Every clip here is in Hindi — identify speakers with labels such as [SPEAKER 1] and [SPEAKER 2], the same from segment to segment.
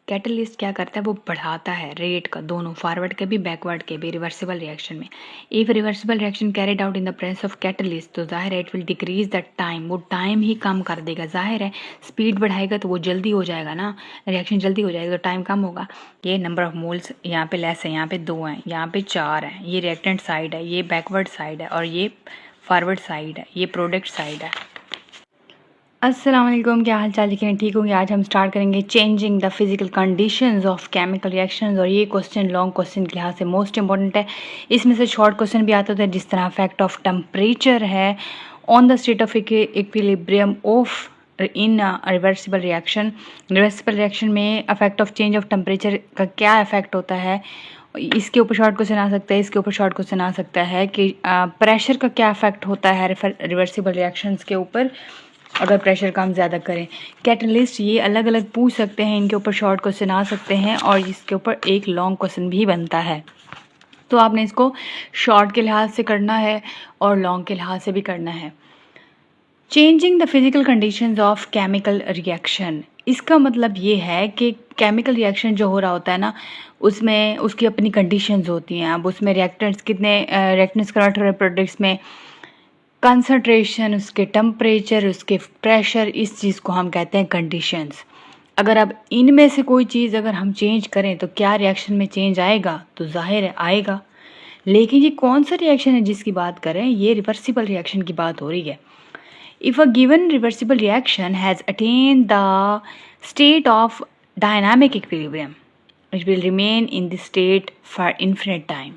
[SPEAKER 1] कैटलिस्ट क्या करता है, वो बढ़ाता है रेट का, दोनों फॉरवर्ड के भी बैकवर्ड के भी रिवर्सिबल रिएक्शन में। If reversible reaction carried out in the presence of catalyst, तो जाहिर है it will decrease the time, वो टाइम ही कम कर देगा। जाहिर है स्पीड बढ़ाएगा तो वो जल्दी हो जाएगा ना, रिएक्शन जल्दी हो जाएगा तो टाइम कम होगा। ये नंबर ऑफ मोल्स यहाँ पे लेस है, यहाँ पे 2 हैं, यहाँ पे 4 हैं। ये रिएक्टेंट साइड है, ये बैकवर्ड साइड है, और ये फॉरवर्ड साइड है, ये प्रोडक्ट साइड है। अस्सलाम वालेकुम, क्या हाल चाल, लेकिन ठीक होंगे। आज हम स्टार्ट करेंगे changing the physical conditions of chemical reactions, और ये क्वेश्चन लॉन्ग क्वेश्चन के लिहाज से मोस्ट इंपॉर्टेंट है। इसमें से शॉर्ट क्वेश्चन भी आता है, जिस तरह इफेक्ट ऑफ टेम्परेचर है on the state of equilibrium of in reversible reaction. Reversible reaction में effect of change of temperature का क्या इफेक्ट होता है, इसके ऊपर शॉर्ट क्वेश्चन आ सकता है। इसके ऊपर शॉर्ट क्वेश्चन आ सकता है कि प्रेशर का क्या इफेक्ट होता है रिवर्सिबल रिएक्शंस के ऊपर अगर प्रेशर कम ज़्यादा करें। कैटलिस्ट ये अलग अलग पूछ सकते हैं, इनके ऊपर शॉर्ट क्वेश्चन आ सकते हैं, और इसके ऊपर एक लॉन्ग क्वेश्चन भी बनता है। तो आपने इसको शॉर्ट के लिहाज से करना है और लॉन्ग के लिहाज से भी करना है। Changing the physical conditions of chemical reaction, इसका मतलब ये है कि केमिकल रिएक्शन जो हो रहा होता है ना, उसमें उसकी अपनी कंडीशंस होती हैं। अब उसमें रिएक्टेंट्स कितने रिएक्टेंट्स कन्वर्ट हो रहे प्रोडक्ट्स में, कंसंट्रेशन, उसके टेम्परेचर, उसके प्रेशर, इस चीज़ को हम कहते हैं कंडीशंस। अगर अब इनमें से कोई चीज़ अगर हम चेंज करें तो क्या रिएक्शन में चेंज आएगा, तो जाहिर है आएगा। लेकिन ये कौन सा रिएक्शन है जिसकी बात करें, ये रिवर्सिबल रिएक्शन की बात हो रही है। If a given reversible reaction has attend the state of dynamic equilibrium, it will remain in this state for infinite time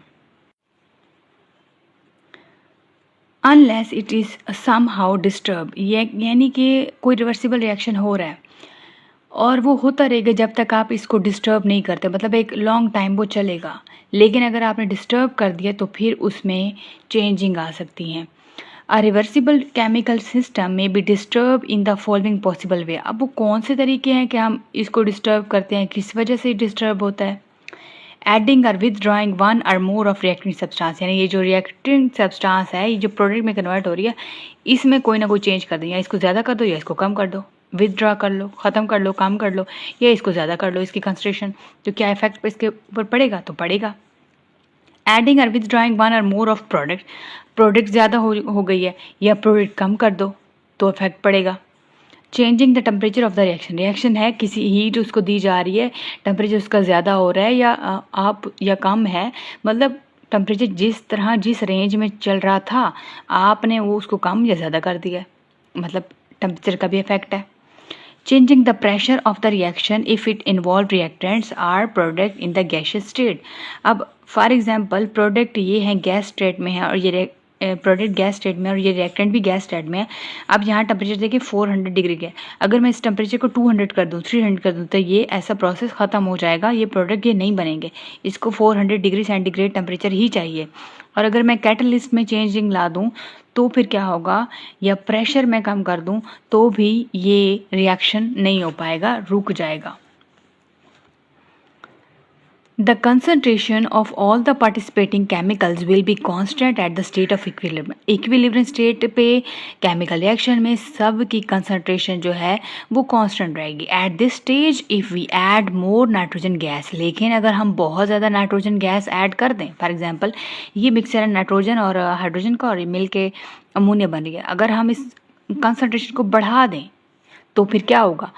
[SPEAKER 1] unless it is somehow disturb. यानी कि कोई रिवर्सिबल रिएक्शन हो रहा है और वो होता रहेगा जब तक आप इसको डिस्टर्ब नहीं करते, मतलब एक लॉन्ग टाइम वो चलेगा। लेकिन अगर आपने डिस्टर्ब कर दिया तो फिर उसमें चेंजिंग आ सकती हैं। अ रिवर्सिबल केमिकल सिस्टम में be disturb in the following possible way. अब वो कौन से तरीके हैं कि हम इसको डिस्टर्ब करते हैं, किस वजह से डिस्टर्ब होता है। एडिंग और विदड्रॉइंग वन और मोर ऑफ रिएक्टिंग सब्सटेंस, यानी ये जो रिएक्टिंग सब्सटेंस है, ये जो प्रोडक्ट में कन्वर्ट हो रही है, इसमें कोई ना कोई चेंज कर दो, या इसको ज़्यादा कर दो या इसको कम कर दो, विदड्रॉ कर लो, ख़त्म कर लो, कम कर लो, या इसको ज़्यादा कर लो इसकी कंसंट्रेशन। तो क्या इफेक्ट इसके ऊपर पड़ेगा, तो पड़ेगा। एडिंग और विदड्रॉइंग वन और मोर ऑफ प्रोडक्ट ज़्यादा हो गई है या प्रोडक्ट कम कर दो तो इफेक्ट पड़ेगा। Changing the temperature of the reaction है, किसी हीट उसको दी जा रही है, टेम्परेचर उसका ज़्यादा हो रहा है या कम है, मतलब टेम्परेचर जिस तरह जिस रेंज में चल रहा था आपने वो उसको कम या ज़्यादा कर दिया, मतलब टेम्परेचर का भी इफेक्ट है। Changing the pressure of the reaction if it involve reactants are product in the gaseous state. अब फॉर एग्जांपल प्रोडक्ट ये है गैस स्टेट में है, और ये प्रोडक्ट गैस स्टेट में, और ये रिएक्टेंट भी गैस स्टेट में है। अब यहाँ टेम्परेचर देखिए 400 डिग्री का है, अगर मैं इस टेम्परेचर को 200 कर दूँ, 300 कर दूँ, तो ये ऐसा प्रोसेस ख़त्म हो जाएगा, ये प्रोडक्ट ये नहीं बनेंगे। इसको 400 डिग्री सेंटीग्रेड टेम्परेचर ही चाहिए। और अगर मैं कैटलिस्ट में चेंजिंग ला दूँ तो फिर क्या होगा, या प्रेशर में कम कर दूं तो भी ये रिएक्शन नहीं हो पाएगा, रुक जाएगा। The concentration of all the participating chemicals will be constant at the state of equilibrium. Equilibrium state पे chemical reaction में सब की concentration जो है वो constant रहेगी। At this stage if we add more nitrogen gas, लेकिन अगर हम बहुत ज़्यादा नाइट्रोजन गैस ऐड कर दें, फॉर एग्जांपल ये मिक्सचर है नाइट्रोजन और हाइड्रोजन का, और ये मिल के अमोनिया बन रही है, अगर हम इस concentration को बढ़ा दें तो फिर क्या होगा,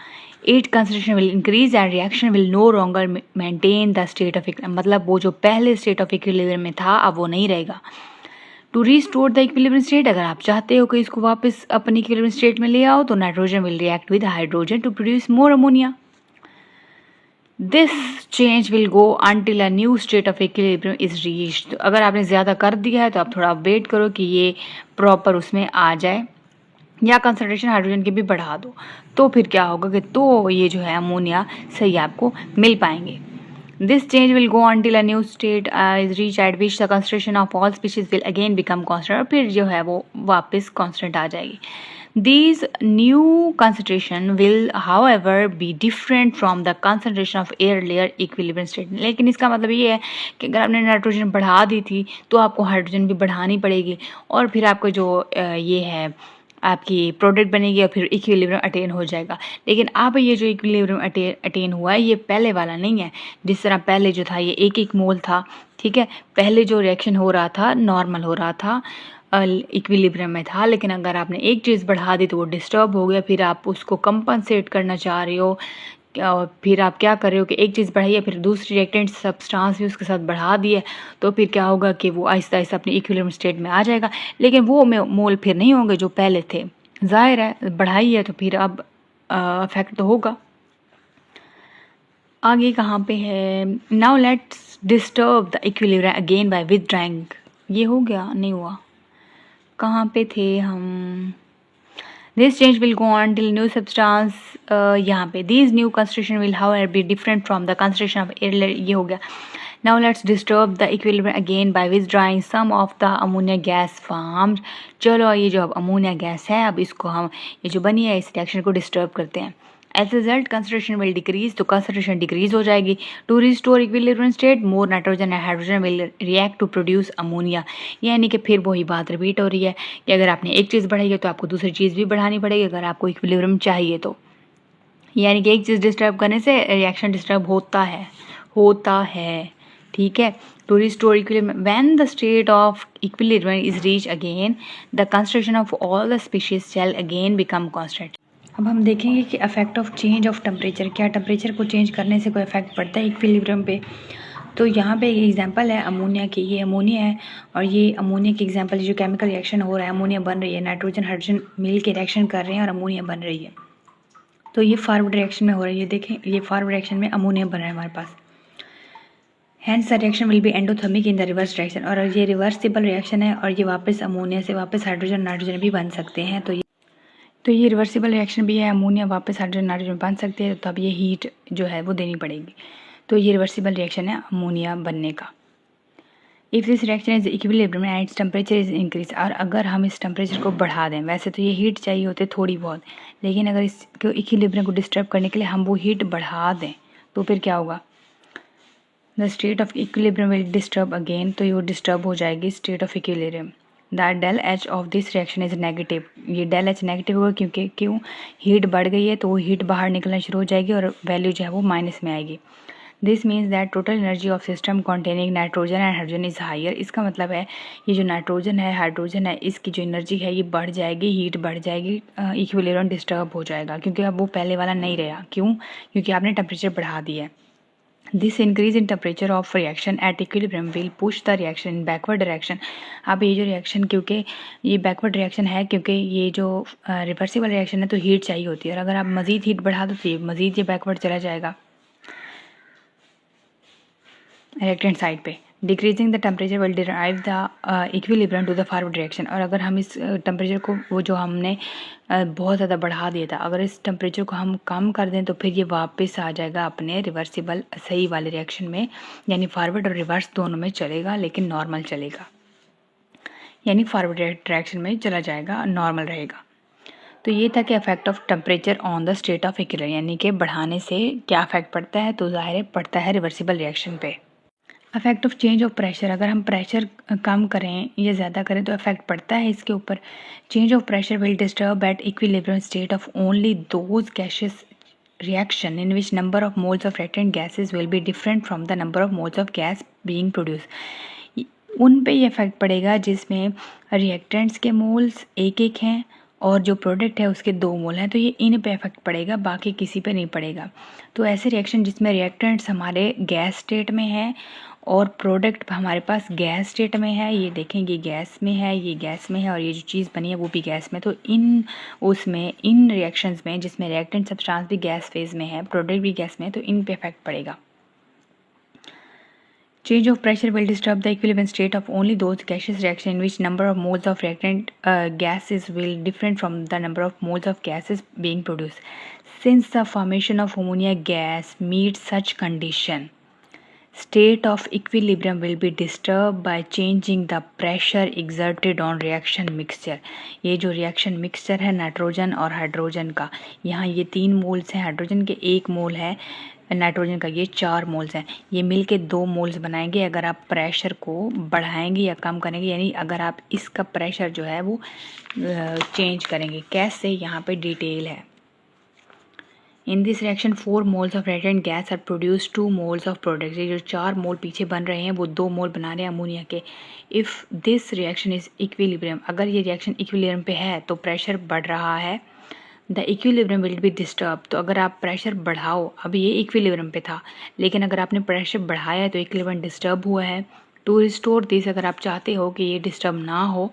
[SPEAKER 1] it concentration will increase and reaction will no longer maintain the state of, मतलब वो जो पहले स्टेट ऑफ इक्विलिब्रियम में था अब वो नहीं रहेगा। To restore the equilibrium state, अगर आप चाहते हो कि इसको वापस अपनी इक्विलिब्रियम स्टेट में ले आओ, तो nitrogen will react with hydrogen to produce more ammonia. This change will go until a new state of equilibrium is reached. अगर आपने ज़्यादा कर दिया है तो आप थोड़ा वेट करो कि ये प्रॉपर उसमें आ जाए, या कंसंट्रेशन हाइड्रोजन की भी बढ़ा दो, तो फिर क्या होगा कि तो ये जो है अमोनिया सही आपको मिल पाएंगे। This change will go until a new state is reach at which the concentration of all species will again become constant, और फिर जो है वो वापस कांस्टेंट आ जाएगी। These new concentration will however be different from the concentration of earlier equilibrium state। लेकिन इसका मतलब ये है कि अगर आपने नाइट्रोजन बढ़ा दी थी तो आपको हाइड्रोजन भी बढ़ानी पड़ेगी, और फिर आपको जो ये है आपकी प्रोडक्ट बनेगी और फिर इक्विलिब्रियम अटेन हो जाएगा। लेकिन अब ये जो इक्विलिब्रियम अटेन हुआ है ये पहले वाला नहीं है। जिस तरह पहले जो था ये 1 मोल था, ठीक है, पहले जो रिएक्शन हो रहा था नॉर्मल हो रहा था, इक्विलिब्रियम में था। लेकिन अगर आपने एक चीज़ बढ़ा दी तो वो डिस्टर्ब हो गया, फिर आप उसको कंपनसेट करना चाह रहे हो, और फिर आप क्या कर रहे हो कि एक चीज़ बढ़ाई है फिर दूसरी रिएक्टेंट सब्सटेंस भी उसके साथ बढ़ा दिए, तो फिर क्या होगा कि वो आहिस्ता आहिस्ता अपनी इक्विलिब्रियम स्टेट में आ जाएगा। लेकिन वो मोल फिर नहीं होंगे जो पहले थे। जाहिर है बढ़ाई है तो फिर अब इफेक्ट तो होगा। आगे कहाँ पे है, now let's disturb the equilibrium again by withdrawing. ये हो गया, नहीं हुआ, कहाँ पे थे हम। This change will go on till new substance यहाँ पे these new concentration will however be different from the concentration of earlier, ये हो गया। Now let's disturb the equilibrium again by withdrawing some of the ammonia gas formed। चलो ये जो अब अमोनिया गैस है अब इसको हम ये जो बनी है इस रिएक्शन को डिस्टर्ब करते हैं। As a result concentration will decrease, तो concentration decrease हो जाएगी। To restore equilibrium state more nitrogen and hydrogen will react to produce ammonia। यानी कि फिर वही बात रिपीट हो रही है कि अगर आपने एक चीज़ बढ़ाई है तो आपको दूसरी चीज़ भी बढ़ानी पड़ेगी अगर आपको इक्विलिब्रियम चाहिए तो। यानी कि एक चीज़ डिस्टर्ब करने से रिएक्शन डिस्टर्ब होता है, ठीक है। To restore equilibrium, when the state of equilibrium is reached again, the concentration of all the species shall again become constant। अब हम देखेंगे कि effect of change of temperature, क्या टेम्परेचर को चेंज करने से कोई इफेक्ट पड़ता है इक्विलिब्रियम पे। तो यहाँ पे एक एग्जांपल है अमोनिया की, ये अमोनिया है और ये अमोनिया की एग्जांपल जो केमिकल रिएक्शन हो रहा है, अमोनिया बन रही है, नाइट्रोजन हाइड्रोजन मिल के रिएक्शन कर रहे हैं और अमोनिया बन रही है। तो ये फॉरवर्ड रिएक्शन में हो रही है, देखें ये फॉरवर्ड रिएक्शन में अमोनिया बन रहा है हमारे पास। Hence the reaction will be endothermic in the reverse direction, और ये रिवर्सिबल रिएक्शन है और ये वापस अमोनिया से वापस हाइड्रोजन नाइट्रोजन भी बन सकते हैं। तो ये रिवर्सिबल रिएक्शन भी है, अमोनिया वापस हाइड्रोजन नाइट्रोजन बन सकते हैं, तो तब ये हीट जो है वो देनी पड़ेगी। तो ये रिवर्सिबल रिएक्शन है अमोनिया बनने का। If this reaction is equilibrium and its temperature is increase, और अगर हम इस टेम्परेचर को बढ़ा दें, वैसे तो ये हीट चाहिए होती है थोड़ी बहुत, लेकिन अगर इसको इक्विलिब्रियम को डिस्टर्ब करने के लिए हम वो हीट बढ़ा दें तो फिर क्या होगा, the state of equilibrium will disturb again, तो ये डिस्टर्ब हो जाएगी state of equilibrium. The del H of this reaction is negative, ये डेल एच नेगेटिव होगा क्योंकि क्यों, हीट बढ़ गई है तो वो हीट बाहर निकलना शुरू हो जाएगी और वैल्यू जो है वो माइनस में आएगी। This means that total energy of system containing nitrogen and hydrogen is higher. इसका मतलब है ये जो नाइट्रोजन है हाइड्रोजन है इसकी जो एनर्जी है ये बढ़ जाएगी, हीट बढ़ जाएगी, इक्विलिब्रियम डिस्टर्ब हो जाएगा क्योंकि अब वो पहले वाला नहीं रहा। क्यों, क्योंकि आपने टेम्परेचर बढ़ा दिया है। This increase in temperature of reaction at equilibrium will push the reaction in backward direction। अब ये जो रिएक्शन, क्योंकि ये बैकवर्ड रिएक्शन है क्योंकि ये जो रिवर्सिबल रिएक्शन है तो हीट चाहिए होती है, और अगर आप मज़ीद हीट बढ़ा दो तो ये मज़ीद ये बैकवर्ड चला जाएगा रिएक्टेंट साइड पे। Decreasing the temperature will derive the equilibrium to the forward reaction, और अगर हम इस टेम्परेचर को वो जो हमने बहुत ज़्यादा बढ़ा दिया था, अगर इस टेम्परेचर को हम कम कर दें तो फिर ये वापस आ जाएगा अपने रिवर्सिबल सही वाले रिएक्शन में, यानी फॉरवर्ड और रिवर्स दोनों में चलेगा लेकिन नॉर्मल चलेगा, यानी फॉरवर्ड रिएक्शन में चला जाएगा, नॉर्मल रहेगा। तो ये था कि effect of temperature on the state of equilibrium, यानी कि बढ़ाने से क्या इफेक्ट पड़ता है, तो जाहिर पड़ता है रिवर्सिबल रिएक्शन पे। Effect of change of pressure, अगर हम प्रेशर कम करें या ज़्यादा करें तो इफेक्ट पड़ता है इसके ऊपर। Change of pressure will disturb at equilibrium state of only those gases reaction in which number of moles of reactant gases will be different from the number of moles of gas being produced। उन पे ये इफेक्ट पड़ेगा जिसमें रिएक्टेंट्स के मोल्स एक एक हैं और जो प्रोडक्ट है उसके 2 मोल हैं, तो ये इन पे इफेक्ट पड़ेगा, बाकी किसी पे नहीं पड़ेगा। तो ऐसे रिएक्शन जिसमें रिएक्टेंट्स हमारे गैस स्टेट में है और प्रोडक्ट हमारे पास गैस स्टेट में है, ये देखेंगे गैस में है, ये गैस में है और ये जो चीज़ बनी है वो भी गैस में, तो इन रिएक्शंस में जिसमें रिएक्टेंट सब्सटेंस भी गैस फेज में है, प्रोडक्ट भी गैस में है, तो इन पे इफेक्ट पड़ेगा। Change of pressure will disturb the equilibrium state of only those gaseous reaction in which number of moles of reactant gases will different from the number of moles of gases being produced। Since the formation of ammonia gas meets such condition, state of equilibrium will be disturbed by changing the pressure exerted on reaction mixture। ये जो reaction mixture है नाइट्रोजन और हाइड्रोजन का, यहाँ ये 3 मोल्स हैं, हाइड्रोजन के 1 मोल है, नाइट्रोजन का ये 4 मोल्स हैं, ये मिल के 2 मोल्स बनाएंगे अगर आप प्रेशर को बढ़ाएंगे या कम करेंगे, यानी अगर आप इसका प्रेशर जो है वो चेंज करेंगे। कैसे, यहाँ पे डिटेल है। In this reaction 4 moles of reactant gas are produce 2 moles of products. ये जो 4 मोल पीछे बन रहे हैं वो 2 मोल बना रहे हैं अमोनिया के। If this reaction is equilibrium, अगर ये रिएक्शन इक्विलिब्रियम पे है तो प्रेशर बढ़ रहा है, the equilibrium will be disturb. तो अगर आप प्रेशर बढ़ाओ, अभी ये इक्विलिब्रियम पे था लेकिन अगर आपने प्रेशर बढ़ाया तो इक्विलिब्रियम डिस्टर्ब हुआ है। टू रिस्टोर दिस, अगर आप चाहते हो कि ये डिस्टर्ब ना हो,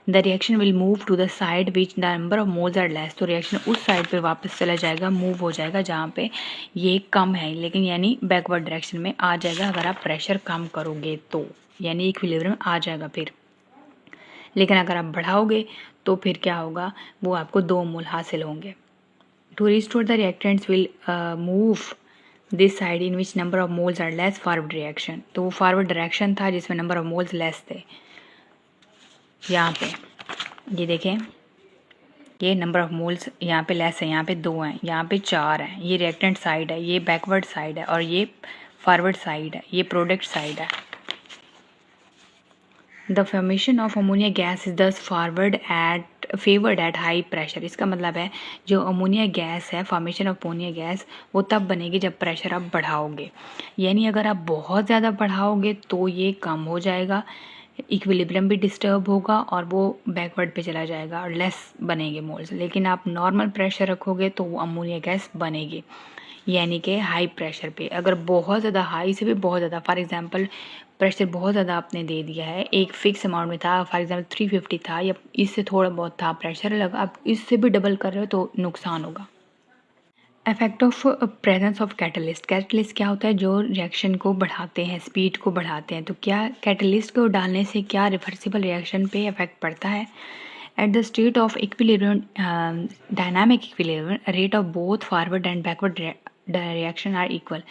[SPEAKER 1] the reaction will move to the side which the number of moles are less. तो रिएक्शन उस साइड पे वापस चला जाएगा, मूव हो जाएगा जहाँ पे ये कम है, लेकिन यानी बैकवर्ड डायरेक्शन में आ जाएगा अगर आप प्रेशर कम करोगे तो, यानी इक्विलिब्रियम आ जाएगा फिर। लेकिन अगर आप बढ़ाओगे तो फिर क्या होगा, वो आपको 2 मोल हासिल होंगे। To restore the reactants will move this side in which number of moles are less forward reaction. तो वो फॉरवर्ड डायरेक्शन था जिसमें नंबर ऑफ मोल्स लेस थे। यहाँ पे ये देखें, ये नंबर ऑफ मोल्स यहाँ पे लेस है, यहाँ पे 2 हैं, यहाँ पे 4 हैं। ये रिएक्टेंट साइड है, ये बैकवर्ड साइड है और ये फॉरवर्ड साइड है, ये प्रोडक्ट साइड है। The formation of ammonia gas is दस फेवर्ड एट हाई प्रेशर। इसका मतलब है जो अमोनिया गैस है, फॉर्मेशन ऑफ अमोनिया गैस वो तब बनेगी जब प्रेशर आप बढ़ाओगे, यानी अगर आप बहुत ज़्यादा बढ़ाओगे तो ये कम हो जाएगा, इक्विलिब्रियम भी डिस्टर्ब होगा और वो बैकवर्ड पे चला जाएगा और लेस बनेंगे मोल्स। लेकिन आप नॉर्मल प्रेशर रखोगे तो वो अमोनिया गैस बनेगी, यानी कि हाई प्रेशर पे। अगर बहुत ज़्यादा, हाई से भी बहुत ज़्यादा, फॉर एग्जांपल प्रेशर बहुत ज़्यादा आपने दे दिया है, एक फिक्स अमाउंट में था, फॉर एग्जांपल 350 था या इससे थोड़ा बहुत था प्रेशर, लगा आप इससे भी डबल कर रहे हो तो नुकसान होगा। Effect of presence of catalyst. Catalyst क्या होता है, जो रिएक्शन को बढ़ाते हैं, स्पीड को बढ़ाते हैं। तो क्या कैटलिस्ट को डालने से क्या रिवर्सिबल रिएक्शन पे इफेक्ट पड़ता है। At the state of equilibrium, dynamic equilibrium, rate of both forward and backward reaction are equal.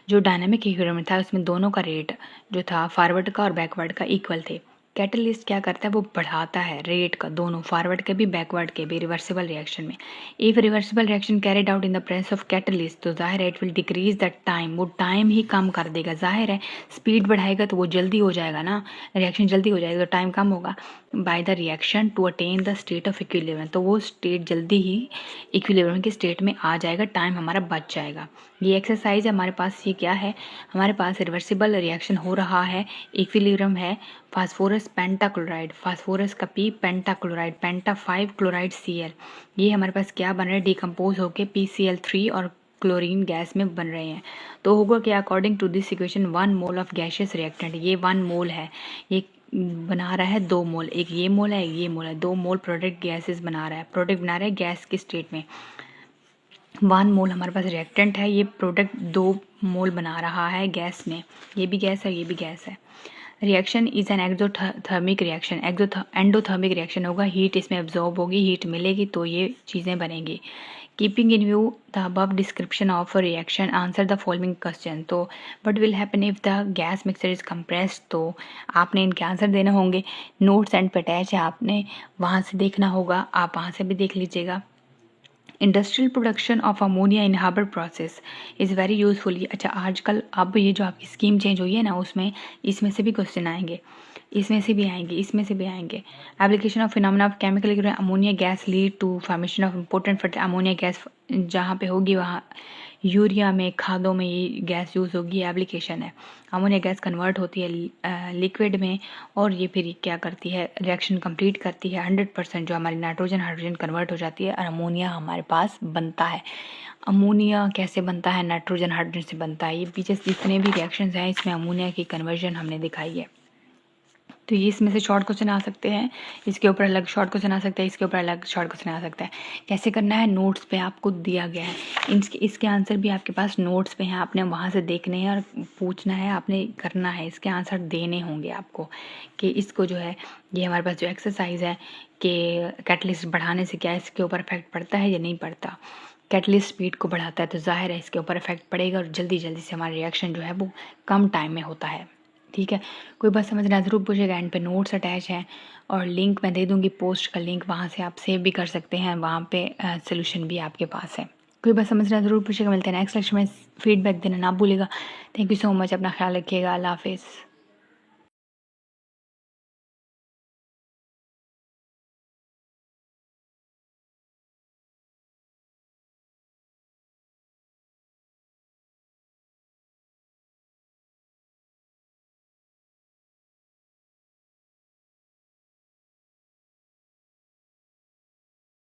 [SPEAKER 1] जो डायनामिक इक्विलिब्रियम था उसमें दोनों का रेट जो था फॉरवर्ड का और बैकवर्ड का इक्वल थे। कैटलिस्ट क्या करता है, वो बढ़ाता है रेट का, दोनों फॉरवर्ड के भी बैकवर्ड के भी रिवर्सिबल रिएक्शन में। If reversible reaction carried out in the presence of catalyst तो जाहिर है it will decrease the time, वो टाइम ही कम कर देगा। जाहिर है स्पीड बढ़ाएगा तो वो जल्दी हो जाएगा ना, रिएक्शन जल्दी हो जाएगा तो टाइम कम होगा। By the reaction to attain the state of equilibrium, तो वो स्टेट जल्दी ही इक्विलिब्रियम की स्टेट में आ जाएगा, टाइम हमारा बच जाएगा। ये एक्सरसाइज हमारे पास, ये क्या है, हमारे पास रिवर्सिबल रिएक्शन हो रहा है, इक्विलिब्रियम है, फास्फोरस पेंटाक्लोराइड, फास्फोरस का पी, पेंटाक्लोराइड, पेंटा 5 क्लोराइड Cl, ये हमारे पास क्या बन रहे हैं, डिकम्पोज होके PCl3 और क्लोरीन गैस में बन रहे हैं। तो होगा कि according to this equation 1 mole of gaseous reactant, ये 1 मोल है, ये बना रहा है 2 मोल, एक ये मोल है, एक ये मोल है, 2 मोल प्रोडक्ट गैसेस बना रहा है, प्रोडक्ट बना रहा है गैस की स्टेट में। 1 मोल हमारे पास रिएक्टेंट है, ये प्रोडक्ट 2 मोल बना रहा है गैस में, ये भी गैस है, ये भी गैस है। Reaction is an exothermic reaction, endothermic reaction होगा, हीट इसमें एब्जॉर्ब होगी, हीट मिलेगी तो ये चीज़ें बनेंगी। Keeping in view the above description of reaction, answer the following question. तो what will happen if the gas mixture is compressed, तो आपने इनके आंसर देने होंगे, नोट्स एंड पे अटैच है, आपने वहाँ से देखना होगा, आप वहाँ से भी देख लीजिएगा। Industrial production of ammonia in Haber process is very useful. अच्छा, आजकल अब ये जो आपकी स्कीम चेंज हुई है ना, उसमें इसमें से भी क्वेश्चन आएंगे, इसमें से भी आएंगे, इसमें से भी आएंगे। Application of phenomena of chemical ammonia gas lead to formation of important fertiliser. Ammonia gas जहाँ पे होगी वहाँ यूरिया में, खादों में ये गैस यूज़ होगी, एप्लीकेशन है। अमोनिया गैस कन्वर्ट होती है लिक्विड में और ये फिर क्या करती है, रिएक्शन कंप्लीट करती है, 100% जो हमारी नाइट्रोजन हाइड्रोजन कन्वर्ट हो जाती है और अमोनिया हमारे पास बनता है। अमोनिया कैसे बनता है, नाइट्रोजन हाइड्रोजन से बनता है। ये पीछे जितने भी रिएक्शंस हैं इसमें अमोनिया की कन्वर्जन हमने दिखाई है। तो ये इसमें से शॉर्ट क्वेश्चन आ सकते हैं, इसके ऊपर अलग शॉर्ट क्वेश्चन आ सकता है, इसके ऊपर अलग शॉर्ट क्वेश्चन आ सकता है। कैसे करना है, नोट्स पे आपको दिया गया है, इसके आंसर भी आपके पास नोट्स पे हैं, आपने वहाँ से देखने हैं और पूछना है, आपने करना है, इसके आंसर देने होंगे आपको कि इसको जो है, ये हमारे पास जो एक्सरसाइज है कि कैटलिस्ट बढ़ाने से क्या इसके ऊपर इफेक्ट पड़ता है या नहीं पड़ता। कैटलिस्ट स्पीड को बढ़ाता है तो जाहिर है इसके ऊपर इफेक्ट पड़ेगा और जल्दी जल्दी से हमारा रिएक्शन जो है वो कम टाइम में होता है। ठीक है, कोई बात समझना ज़रूर पूछेगा। एंड पे नोट्स अटैच हैं और लिंक मैं दे दूँगी, पोस्ट का लिंक, वहाँ से आप सेव भी कर सकते हैं, वहाँ पे सोल्यूशन भी आपके पास है। कोई बात समझना ज़रूर पूछेगा। मिलते हैं नेक्स्ट लेक्चर में, फीडबैक देना ना भूलिएगा। थैंक यू सो मच, अपना ख्याल रखिएगा। अल्लाह हाफिज़।